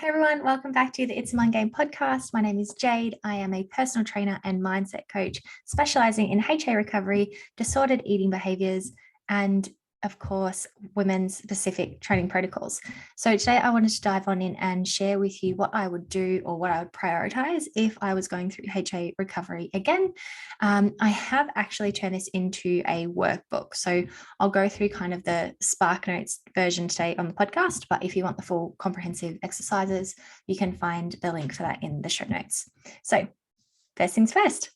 Hey everyone, welcome back to the It's a Mind Game podcast. My name is Jade. I am a personal trainer and mindset coach specializing in HA recovery, disordered eating behaviors, and of course, women's specific training protocols. So today I wanted to dive on in and share with you what I would do or what I would prioritize if I was going through HA recovery again. I have actually turned this into a workbook. So I'll go through kind of the Spark Notes version today on the podcast, but if you want the full comprehensive exercises, you can find the link for that in the show notes. So first things first.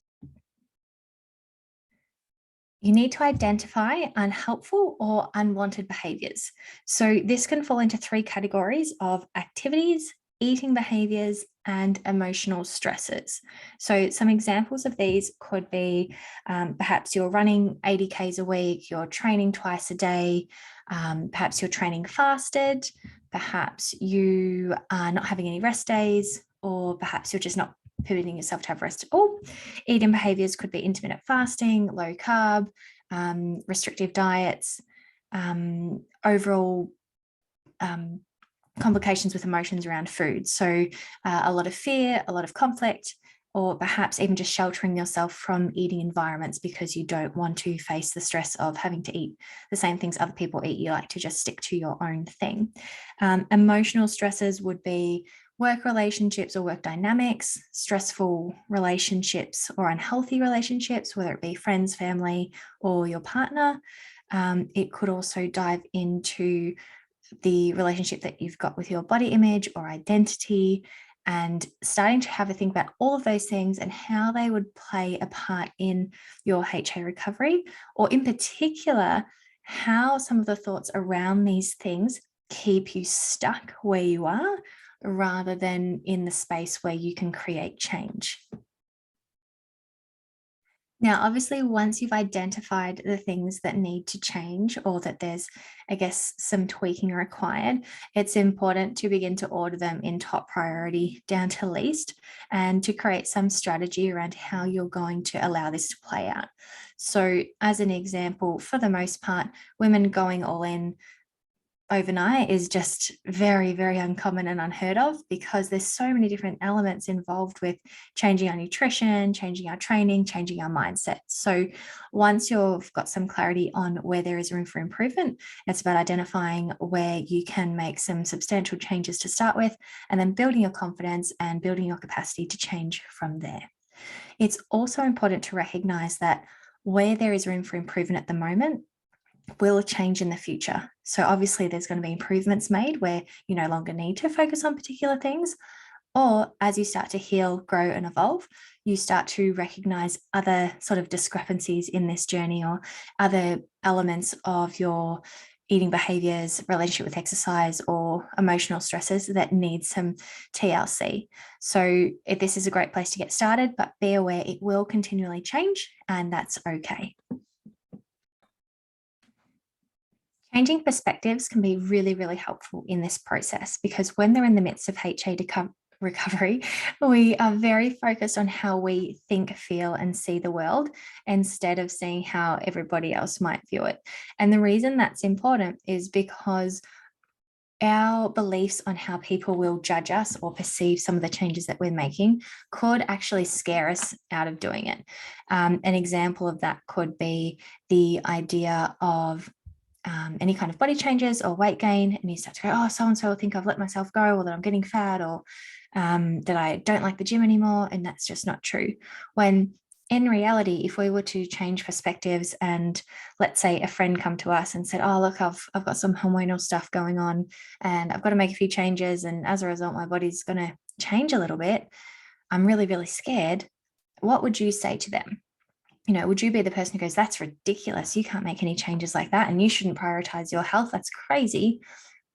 You need to identify unhelpful or unwanted behaviors. So this can fall into three categories of activities, eating behaviors, and emotional stresses. So some examples of these could be perhaps you're running 80 Ks a week, you're training twice a day, perhaps you're training fasted, perhaps you are not having any rest days, or perhaps you're just not permitting yourself to have rest at all. Eating behaviors could be intermittent fasting, low carb, restrictive diets, overall complications with emotions around food. So a lot of fear, a lot of conflict, or perhaps even just sheltering yourself from eating environments because you don't want to face the stress of having to eat the same things other people eat. You like to just stick to your own thing. Emotional stresses would be work relationships or work dynamics, stressful relationships or unhealthy relationships, whether it be friends, family, or your partner. It could also dive into the relationship that you've got with your body image or identity, and starting to have a think about all of those things and how they would play a part in your HA recovery, or in particular, how some of the thoughts around these things keep you stuck where you are rather than in the space where you can create change. Now, obviously, once you've identified the things that need to change or that there's, I guess, some tweaking required, it's important to begin to order them in top priority down to least and to create some strategy around how you're going to allow this to play out. So, as an example, for the most part, women going all in overnight is just very, very uncommon and unheard of because there's so many different elements involved with changing our nutrition, changing our training, changing our mindset. So once you've got some clarity on where there is room for improvement, it's about identifying where you can make some substantial changes to start with, and then building your confidence and building your capacity to change from there. It's also important to recognize that where there is room for improvement at the moment will change in the future. So obviously there's going to be improvements made where you no longer need to focus on particular things, or as you start to heal, grow and evolve, you start to recognize other sort of discrepancies in this journey or other elements of your eating behaviors, relationship with exercise, or emotional stresses that need some TLC. So this is a great place to get started, but be aware it will continually change, and that's okay. Changing perspectives can be really, really helpful in this process because when they're in the midst of HA recovery, we are very focused on how we think, feel, and see the world instead of seeing how everybody else might view it. And the reason that's important is because our beliefs on how people will judge us or perceive some of the changes that we're making could actually scare us out of doing it. An example of that could be the idea of any kind of body changes or weight gain, and you start to go, oh, so-and-so will think I've let myself go, or that I'm getting fat, or that I don't like the gym anymore. And that's just not true. When in reality, if we were to change perspectives and let's say a friend come to us and said, oh, look, I've got some hormonal stuff going on and I've got to make a few changes. And as a result, my body's going to change a little bit. I'm really, really scared. What would you say to them? Would you be the person who goes, that's ridiculous, you can't make any changes like that and you shouldn't prioritize your health, that's crazy?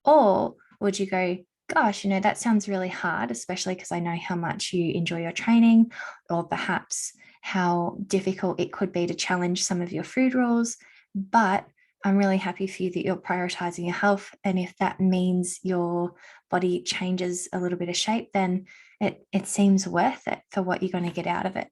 Or would you go, gosh, that sounds really hard, especially because I know how much you enjoy your training, or perhaps how difficult it could be to challenge some of your food rules, but I'm really happy for you that you're prioritizing your health. And if that means your body changes a little bit of shape, then it seems worth it for what you're going to get out of it.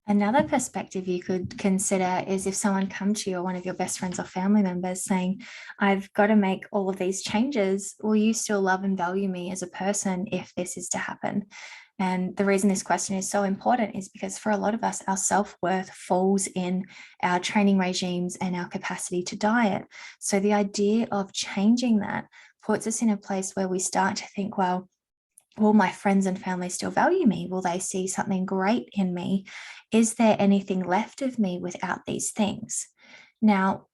Another perspective you could consider is if someone come to you or one of your best friends or family members saying, I've got to make all of these changes, will you still love and value me as a person if this is to happen? And the reason this question is so important is because for a lot of us, our self-worth falls in our training regimes and our capacity to diet. So the idea of changing that puts us in a place where we start to think, well, will my friends and family still value me? Will they see something great in me? Is there anything left of me without these things? Now,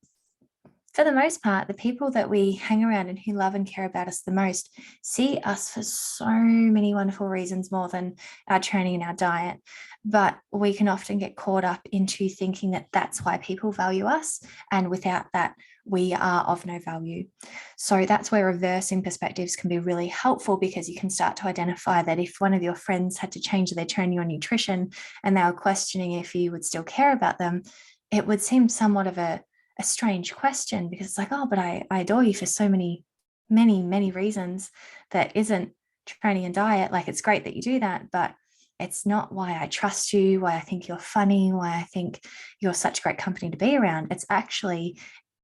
for the most part, the people that we hang around and who love and care about us the most see us for so many wonderful reasons more than our training and our diet. But we can often get caught up into thinking that that's why people value us. And without that, we are of no value. So that's where reversing perspectives can be really helpful, because you can start to identify that if one of your friends had to change their training or nutrition and they were questioning if you would still care about them, it would seem somewhat of a strange question, because it's like, oh, but I adore you for so many reasons that isn't training and diet. Like, it's great that you do that, but it's not why I trust you, why I think you're funny, why I think you're such great company to be around. It's actually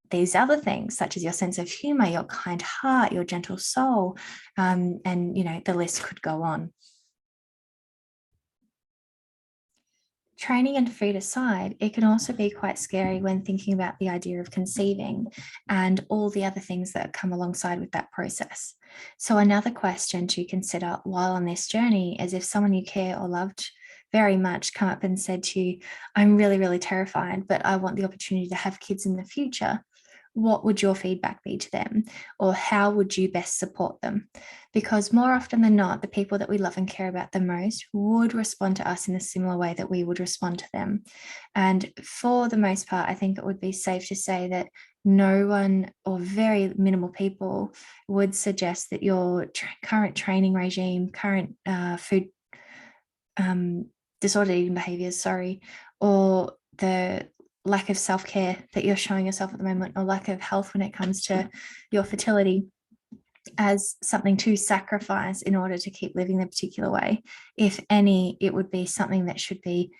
these other things, such as your sense of humor, your kind heart, your gentle soul, and the list could go on. Training and food aside, it can also be quite scary when thinking about the idea of conceiving and all the other things that come alongside with that process. So, another question to consider while on this journey is if someone you care or loved very much come up and said to you, I'm really, really terrified, but I want the opportunity to have kids in the future. What would your feedback be to them? Or how would you best support them? Because more often than not, the people that we love and care about the most would respond to us in a similar way that we would respond to them. And for the most part, I think it would be safe to say that no one, or very minimal people, would suggest that your current training regime, current food um, disordered eating behaviors, sorry, or the lack of self-care that you're showing yourself at the moment, or lack of health when it comes to your fertility, as something to sacrifice in order to keep living the particular way. If any, it would be something that should be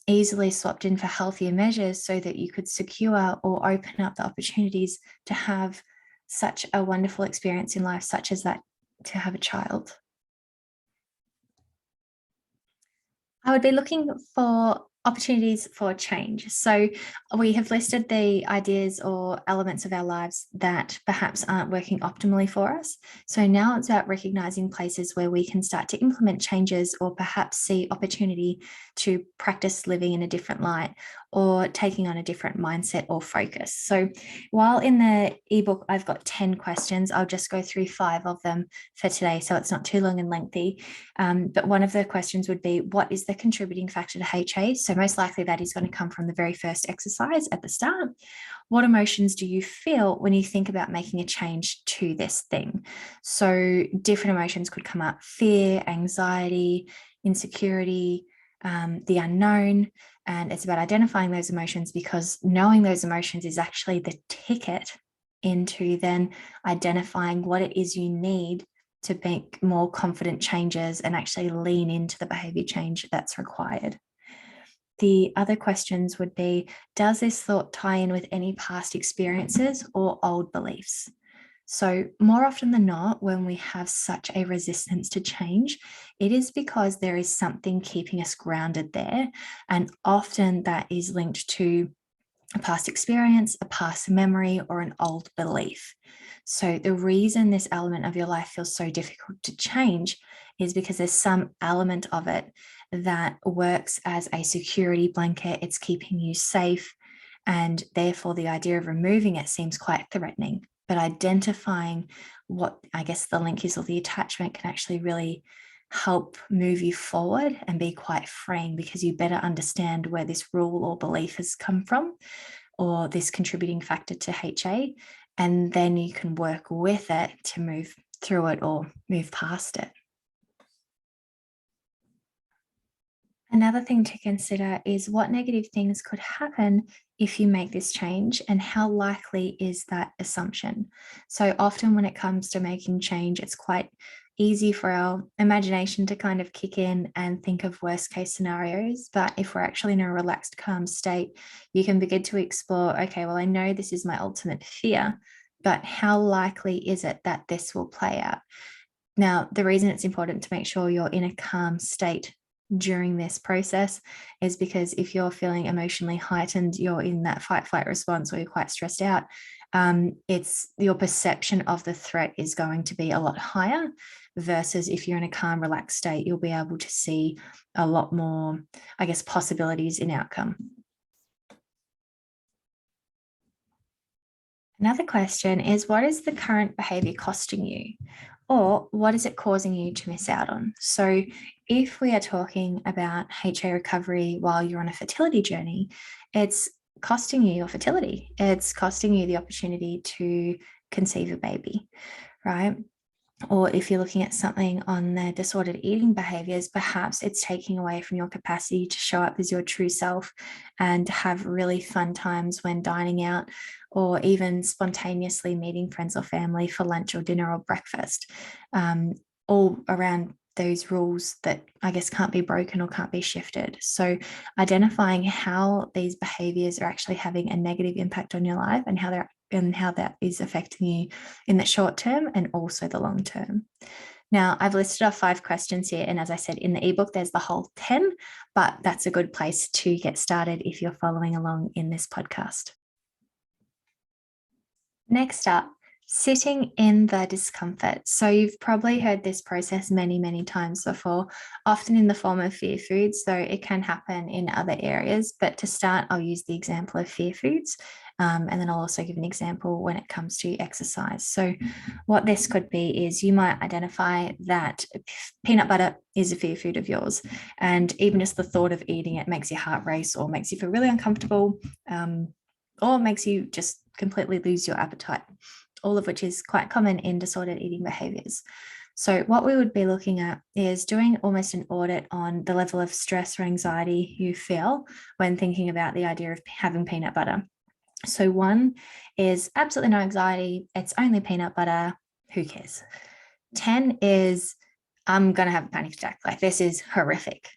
easily swapped in for healthier measures, so that you could secure or open up the opportunities to have such a wonderful experience in life, such as that, to have a child. I would be looking for opportunities for change. So we have listed the ideas or elements of our lives that perhaps aren't working optimally for us. So now it's about recognizing places where we can start to implement changes, or perhaps see opportunity to practice living in a different light, or taking on a different mindset or focus. So while in the ebook I've got 10 questions, I'll just go through 5 of them for today, so it's not too long and lengthy. But one of the questions would be, what is the contributing factor to HA? So most likely that is going to come from the very first exercise at the start. What emotions do you feel when you think about making a change to this thing? So different emotions could come up: fear, anxiety, insecurity, the unknown. And it's about identifying those emotions, because knowing those emotions is actually the ticket into then identifying what it is you need to make more confident changes and actually lean into the behavior change that's required. The other questions would be, does this thought tie in with any past experiences or old beliefs? So, more often than not, when we have such a resistance to change, it is because there is something keeping us grounded there. And often that is linked to a past experience, a past memory, or an old belief. So, the reason this element of your life feels so difficult to change is because there's some element of it that works as a security blanket. It's keeping you safe, and therefore the idea of removing it seems quite threatening. But identifying what, I guess, the link is, or the attachment, can actually really help move you forward and be quite freeing, because you better understand where this rule or belief has come from, or this contributing factor to HA, and then you can work with it to move through it or move past it. Another thing to consider is what negative things could happen if you make this change, and how likely is that assumption. So often when it comes to making change, it's quite easy for our imagination to kind of kick in and think of worst case scenarios. But if we're actually in a relaxed, calm state, you can begin to explore, okay, well, I know this is my ultimate fear, but how likely is it that this will play out? Now, the reason it's important to make sure you're in a calm state during this process is because if you're feeling emotionally heightened, you're in that fight flight response, or you're quite stressed out, it's your perception of the threat is going to be a lot higher, versus if you're in a calm, relaxed state, you'll be able to see a lot more, I guess, possibilities in outcome. Another question is, what is the current behavior costing you? Or what is it causing you to miss out on? So if we are talking about HA recovery while you're on a fertility journey, it's costing you your fertility. It's costing you the opportunity to conceive a baby, right? Or if you're looking at something on the disordered eating behaviors, perhaps it's taking away from your capacity to show up as your true self and have really fun times when dining out, or even spontaneously meeting friends or family for lunch or dinner or breakfast, all around those rules that I guess can't be broken or can't be shifted. So identifying how these behaviors are actually having a negative impact on your life, and how that is affecting you in the short term and also the long term. Now, I've listed off 5 questions here, and as I said in the ebook, there's the whole 10, but that's a good place to get started if you're following along in this podcast. Next up, sitting in the discomfort. So you've probably heard this process many, many times before, often in the form of fear foods, though it can happen in other areas. But to start, I'll use the example of fear foods. And then I'll also give an example when it comes to exercise. So what this could be is you might identify that peanut butter is a fear food of yours. And even just the thought of eating it makes your heart race, or makes you feel really uncomfortable, or makes you just completely lose your appetite, all of which is quite common in disordered eating behaviors. So what we would be looking at is doing almost an audit on the level of stress or anxiety you feel when thinking about the idea of having peanut butter. So 1 is absolutely no anxiety. It's only peanut butter. Who cares? 10 is, I'm going to have a panic attack. Like, this is horrific,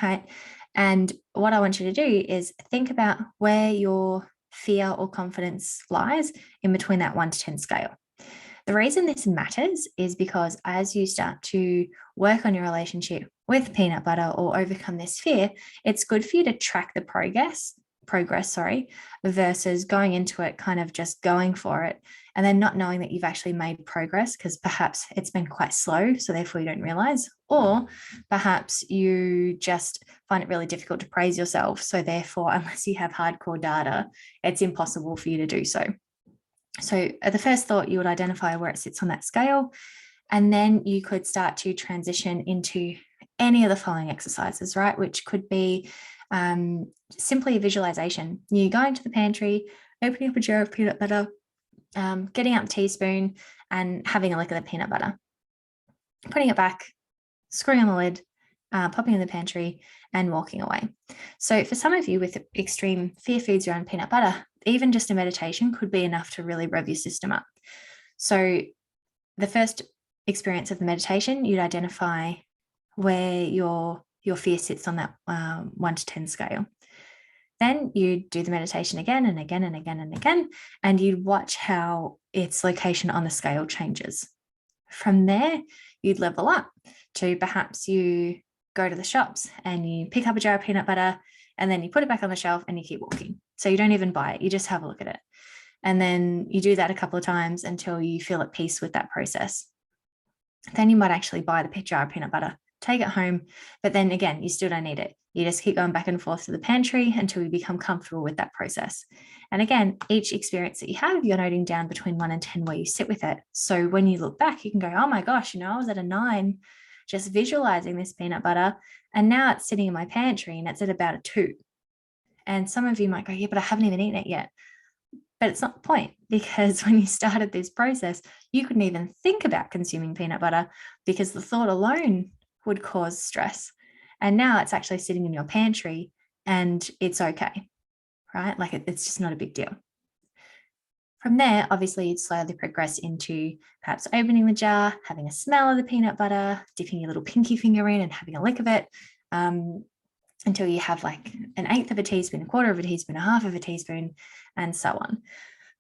right? And what I want you to do is think about where your fear or confidence lies in between that 1 to 10 scale. The reason this matters is because as you start to work on your relationship with peanut butter or overcome this fear, it's good for you to track the progress, versus going into it kind of just going for it and then not knowing that you've actually made progress, because perhaps it's been quite slow, so therefore you don't realize, or perhaps you just find it really difficult to praise yourself, so therefore, unless you have hardcore data, it's impossible for you to do so. So at the first thought, you would identify where it sits on that scale, and then you could start to transition into any of the following exercises, right? Which could be simply a visualization. You going to the pantry, opening up a jar of peanut butter, getting out a teaspoon and having a lick of the peanut butter, putting it back, screwing on the lid, popping in the pantry and walking away. So for some of you with extreme fear foods around peanut butter, even just a meditation could be enough to really rev your system up. So the first experience of the meditation, you'd identify where your fear sits on that 1 to 10 scale. Then you do the meditation again and again and again and again, and you'd watch how its location on the scale changes. From there, you'd level up to perhaps you go to the shops and you pick up a jar of peanut butter and then you put it back on the shelf and you keep walking. So you don't even buy it, you just have a look at it. And then you do that a couple of times until you feel at peace with that process. Then you might actually buy the jar of peanut butter, take it home, but then again, you still don't need it. You just keep going back and forth to the pantry until you become comfortable with that process. And again, each experience that you have, you're noting down between 1 and 10 where you sit with it. So when you look back, you can go, oh my gosh, I was at a 9 just visualizing this peanut butter, and now it's sitting in my pantry and it's at about a 2. And some of you might go, yeah, but I haven't even eaten it yet. But it's not the point, because when you started this process, you couldn't even think about consuming peanut butter because the thought alone would cause stress. And now it's actually sitting in your pantry and it's okay, right? Like it's just not a big deal. From there, obviously, you'd slowly progress into perhaps opening the jar, having a smell of the peanut butter, dipping your little pinky finger in and having a lick of it, until you have like an eighth of a teaspoon, a quarter of a teaspoon, a half of a teaspoon, and so on.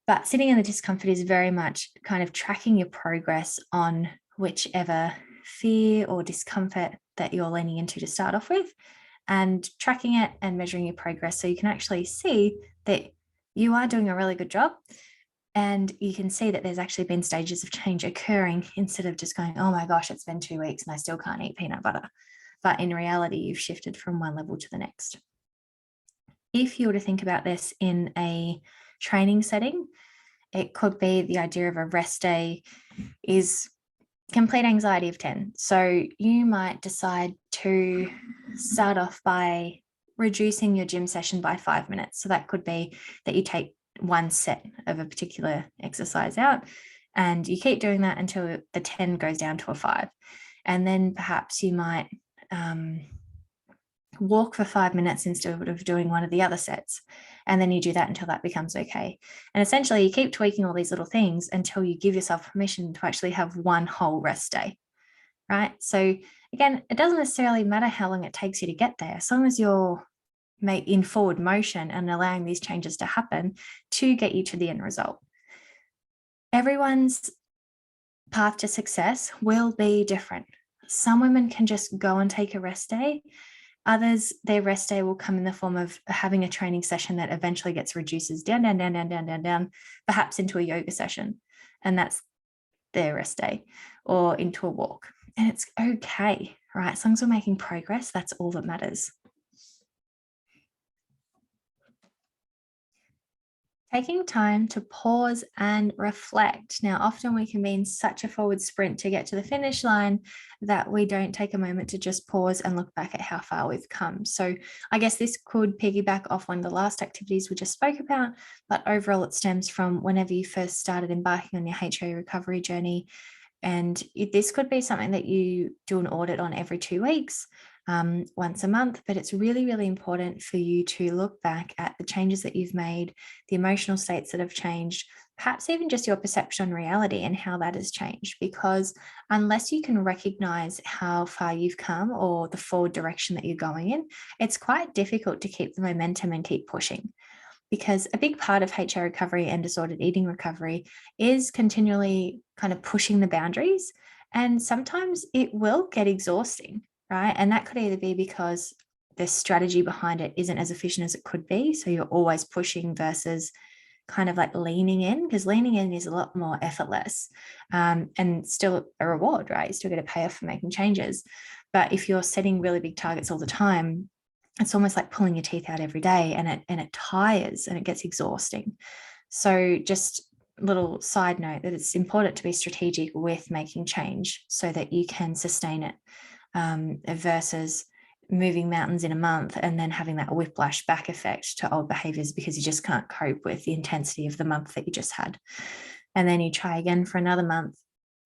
But sitting in the discomfort is very much kind of tracking your progress on whichever fear or discomfort that you're leaning into to start off with, and tracking it and measuring your progress so you can actually see that you are doing a really good job. And you can see that there's actually been stages of change occurring instead of just going, oh my gosh, it's been 2 weeks and I still can't eat peanut butter. But in reality, you've shifted from one level to the next. If you were to think about this in a training setting, it could be the idea of a rest day is complete anxiety of 10. So you might decide to start off by reducing your gym session by 5 minutes. So that could be that you take one set of a particular exercise out and you keep doing that until the 10 goes down to a 5. And then perhaps you might walk for 5 minutes instead of doing one of the other sets. And then you do that until that becomes okay. And essentially, you keep tweaking all these little things until you give yourself permission to actually have one whole rest day, right? So again, it doesn't necessarily matter how long it takes you to get there, as long as you're in forward motion and allowing these changes to happen to get you to the end result. Everyone's path to success will be different. Some women can just go and take a rest day. Others, their rest day will come in the form of having a training session that eventually gets reduces down, perhaps into a yoga session. And that's their rest day, or into a walk. And it's okay, right? As long as we're making progress, that's all that matters. Taking time to pause and reflect. Now, often we can be in such a forward sprint to get to the finish line that we don't take a moment to just pause and look back at how far we've come. So I guess this could piggyback off one of the last activities we just spoke about, but overall it stems from whenever you first started embarking on your HA recovery journey. And this could be something that you do an audit on every 2 weeks, once a month, but it's really, really important for you to look back at the changes that you've made, the emotional states that have changed, perhaps even just your perception on reality and how that has changed. Because unless you can recognize how far you've come or the forward direction that you're going in, it's quite difficult to keep the momentum and keep pushing. Because a big part of HA recovery and disordered eating recovery is continually kind of pushing the boundaries. And sometimes it will get exhausting, right? And that could either be because the strategy behind it isn't as efficient as it could be. So you're always pushing versus kind of like leaning in, because leaning in is a lot more effortless, and still a reward, right? You still get a payoff for making changes. But if you're setting really big targets all the time, it's almost like pulling your teeth out every day, and it tires and it gets exhausting. So just a little side note that it's important to be strategic with making change so that you can sustain it, versus moving mountains in a month and then having that whiplash back effect to old behaviors because you just can't cope with the intensity of the month that you just had. And then you try again for another month,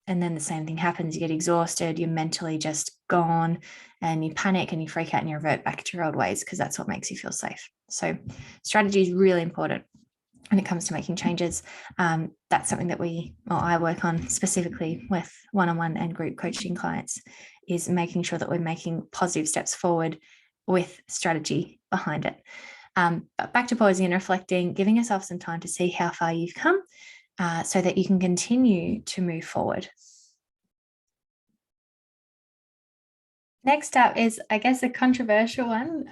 and then the same thing happens. You get exhausted, you're mentally just gone, and you panic and you freak out and you revert back to your old ways because that's what makes you feel safe. So strategy is really important when it comes to making changes. That's something that I work on specifically with one-on-one and group coaching clients, is making sure that we're making positive steps forward with strategy behind it. But back to pausing and reflecting, giving yourself some time to see how far you've come, so that you can continue to move forward. Next up is, I guess, a controversial one,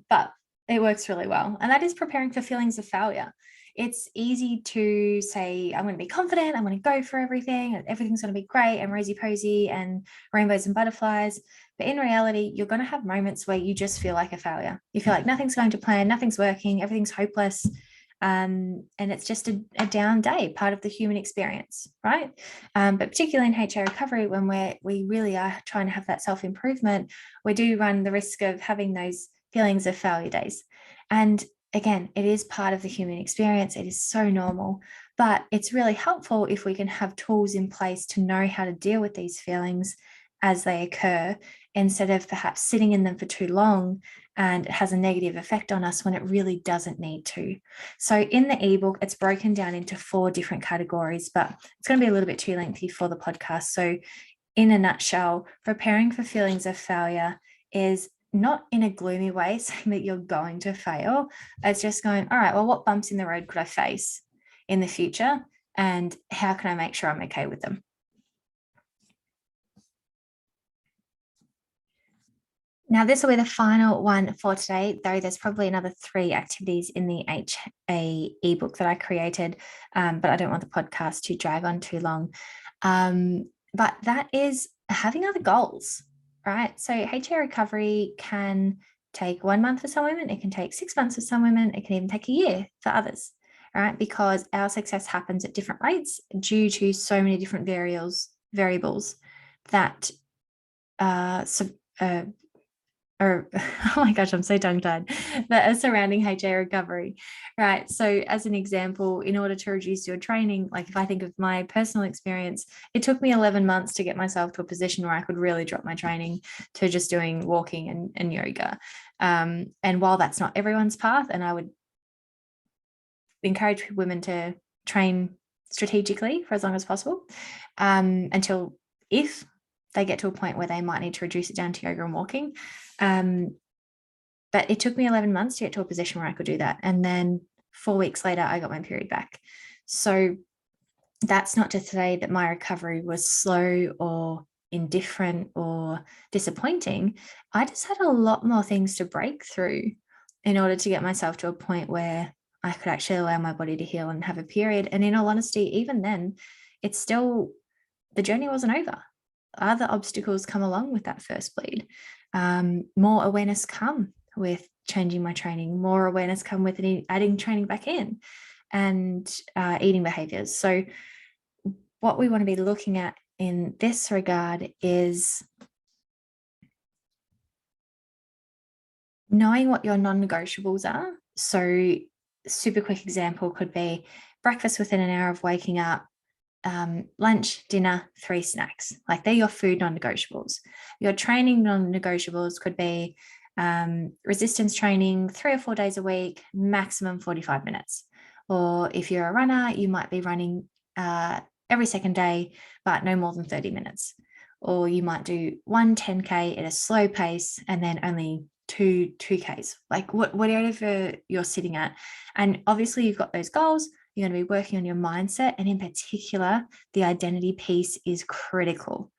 but it works really well. And that is preparing for feelings of failure. It's easy to say, I'm going to be confident, I'm going to go for everything, everything's going to be great and rosy posy and rainbows and butterflies. But in reality, you're going to have moments where you just feel like a failure. You feel like nothing's going to plan, nothing's working, everything's hopeless. And it's just a down day, part of the human experience, right? But particularly in HA recovery, when we really are trying to have that self-improvement, we do run the risk of having those feelings of failure days. And again, it is part of the human experience. It is so normal, but it's really helpful if we can have tools in place to know how to deal with these feelings, as they occur, instead of perhaps sitting in them for too long, and it has a negative effect on us when it really doesn't need to. So in the ebook, it's broken down into 4 different categories, but it's going to be a little bit too lengthy for the podcast. So in a nutshell, preparing for feelings of failure is not in a gloomy way saying that you're going to fail. It's just going, all right, well, what bumps in the road could I face in the future? And how can I make sure I'm okay with them? Now, this will be the final one for today, though there's probably another 3 activities in the HA ebook that I created, but I don't want the podcast to drag on too long. But that is having other goals, right? So HA recovery can take 1 month for some women, it can take 6 months for some women, it can even take a year for others, right? Because our success happens at different rates due to so many different variables that or oh my gosh, I'm so tongue-tied, that are surrounding HA recovery, right? So as an example, in order to reduce your training, like if I think of my personal experience, it took me 11 months to get myself to a position where I could really drop my training to just doing walking and yoga. And while that's not everyone's path, and I would encourage women to train strategically for as long as possible, until if they get to a point where they might need to reduce it down to yoga and walking. But it took me 11 months to get to a position where I could do that. And then 4 weeks later, I got my period back. So that's not to say that my recovery was slow or indifferent or disappointing. I just had a lot more things to break through in order to get myself to a point where I could actually allow my body to heal and have a period. And in all honesty, even then, it's still, the journey wasn't over. Other obstacles come along with that first bleed. More awareness come with changing my training, more awareness come with adding training back in, and eating behaviors. So what we want to be looking at in this regard is knowing what your non-negotiables are. So super quick example could be breakfast within an hour of waking up, lunch, dinner, 3 snacks. Like they're your food non-negotiables. Your training non-negotiables could be resistance training 3 or 4 days a week, maximum 45 minutes. Or if you're a runner, you might be running every second day, but no more than 30 minutes. Or you might do 1 10K at a slow pace and then only two 2Ks, like whatever you're sitting at. And obviously you've got those goals. You're going to be working on your mindset, and in particular, the identity piece is critical,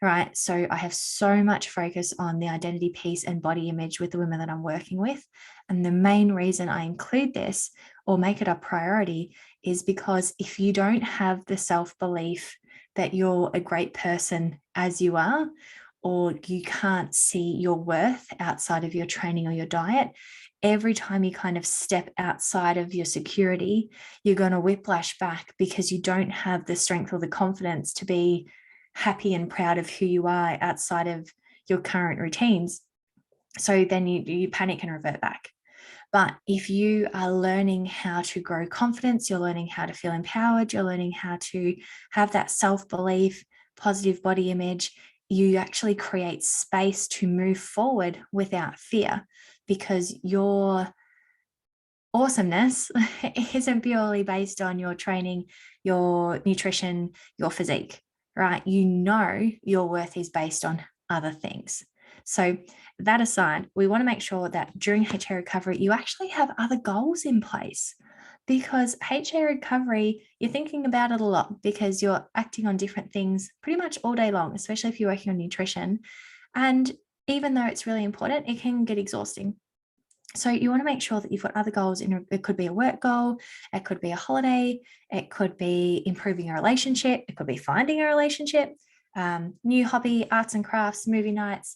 right? So I have so much focus on the identity piece and body image with the women that I'm working with. And the main reason I include this or make it a priority is because if you don't have the self-belief that you're a great person as you are, or you can't see your worth outside of your training or your diet, every time you kind of step outside of your security, you're going to whiplash back because you don't have the strength or the confidence to be happy and proud of who you are outside of your current routines. So then you panic and revert back. But if you are learning how to grow confidence, you're learning how to feel empowered, you're learning how to have that self-belief, positive body image, you actually create space to move forward without fear, because your awesomeness isn't purely based on your training, your nutrition, your physique, right? You know your worth is based on other things. So that aside, we want to make sure that during HA recovery, you actually have other goals in place, because HA recovery, you're thinking about it a lot because you're acting on different things pretty much all day long, especially if you're working on nutrition. And even though it's really important, it can get exhausting. So you want to make sure that you've got other goals. It could be a work goal, it could be a holiday, it could be improving a relationship, it could be finding a relationship, new hobby, arts and crafts, movie nights,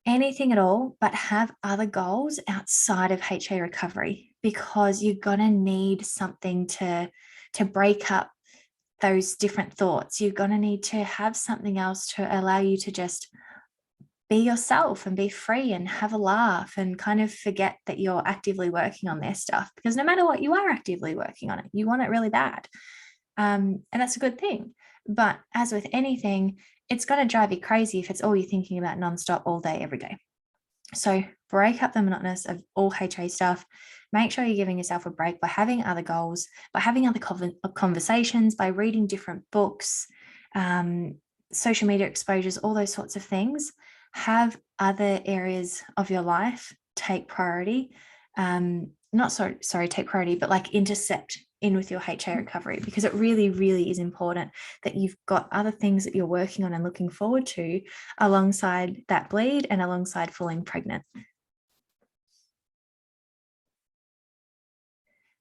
anything at all, but have other goals outside of HA recovery, because you're going to need something to break up those different thoughts. You're going to need to have something else to allow you to just be yourself and be free and have a laugh and kind of forget that you're actively working on their stuff, because no matter what, you are actively working on it. You want it really bad. And that's a good thing. But as with anything, it's going to drive you crazy if it's all you're thinking about nonstop all day, every day. So break up the monotonous of all HA stuff. Make sure you're giving yourself a break by having other goals, by having other conversations, by reading different books, um, social media exposures, all those sorts of things. Have other areas of your life take priority. Not sorry, take priority, but like intercept in with your HA recovery, because it really, really is important that you've got other things that you're working on and looking forward to alongside that bleed and alongside falling pregnant.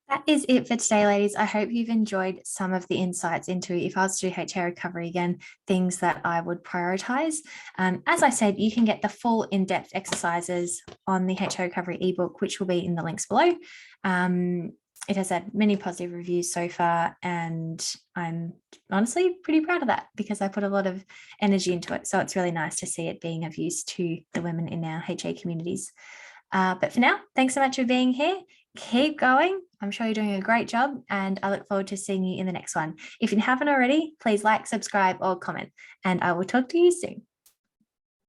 That is it for today, ladies. I hope you've enjoyed some of the insights into, if I was to do HA recovery again, things that I would prioritize. As I said, you can get the full in-depth exercises on the HA recovery ebook, which will be in the links below. It has had many positive reviews so far, and I'm honestly pretty proud of that because I put a lot of energy into it. So it's really nice to see it being of use to the women in our HA communities. But for now, thanks so much for being here. Keep going. I'm sure you're doing a great job, and I look forward to seeing you in the next one. If you haven't already, please like, subscribe, or comment, and I will talk to you soon.